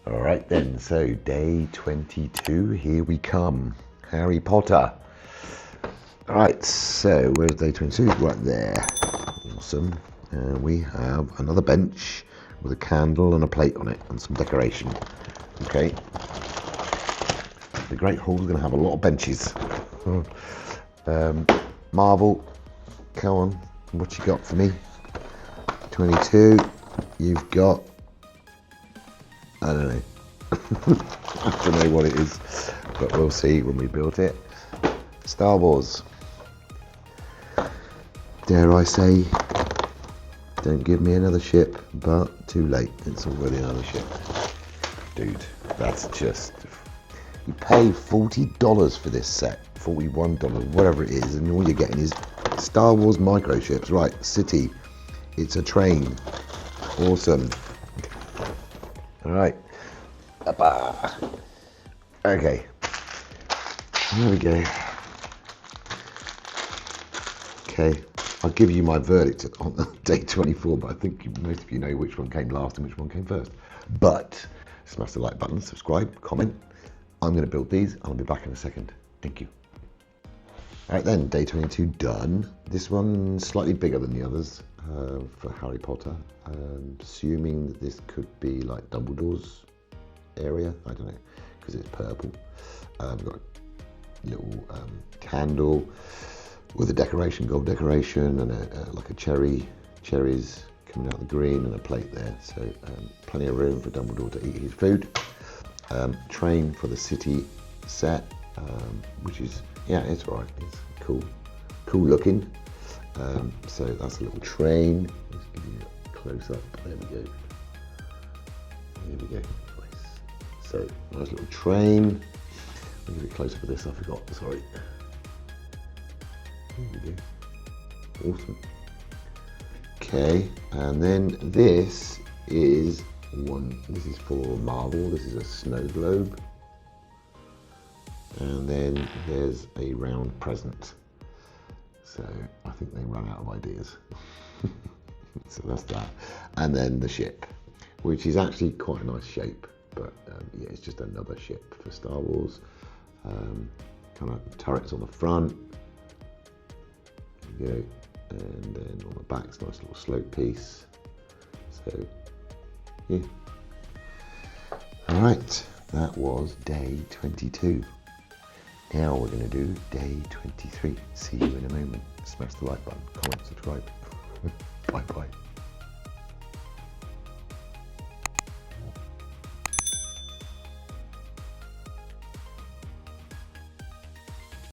All right then, so day 22, here we come. Harry Potter. All right, so where's day 22? Right there. Awesome. And we have another bench with a candle and a plate on it and some decoration. Okay. The Great Hall's going to have a lot of benches. Marvel, come on, what you got for me? 22, you've got, I don't know. I don't know what it is, but we'll see when we build it. Star Wars. Dare I say, don't give me another ship, but too late, it's already another ship. Dude, that's just, you pay $40 for this set, $41, whatever it is, and all you're getting is Star Wars microships. Right, city, it's a train, awesome. All right, okay, here we go. Okay, I'll give you my verdict on day 24, but I think most of you know which one came last and which one came first. But smash the like button, subscribe, comment. I'm going to build these. I'll be back in a second. Thank you. All right then, day 22 done. This one's slightly bigger than the others for Harry Potter. Assuming that this could be like Dumbledore's area. I don't know, because it's purple. We've got a little candle with a decoration, gold decoration, and like a cherries coming out of the green, and a plate there. So plenty of room for Dumbledore to eat his food. Train for the city set, which is, yeah, it's right. It's cool looking. So that's a little train. Let's give you a close up. There we go. Here we go. Nice. So nice little train. I'll give you a close up of this. I forgot. Sorry. There we go. Awesome. Okay, and then this is for Marvel. This is a snow globe, and then there's a round present. So I think they run out of ideas. So that's that, and then the ship, which is actually quite a nice shape, but yeah, it's just another ship for Star Wars. Kind of turrets on the front. There you go, and then on the back, it's a nice little slope piece. So yeah. All right, that was day 22. Now we're going to do day 23. See you in a moment. Smash the like button, comment, subscribe. Bye bye.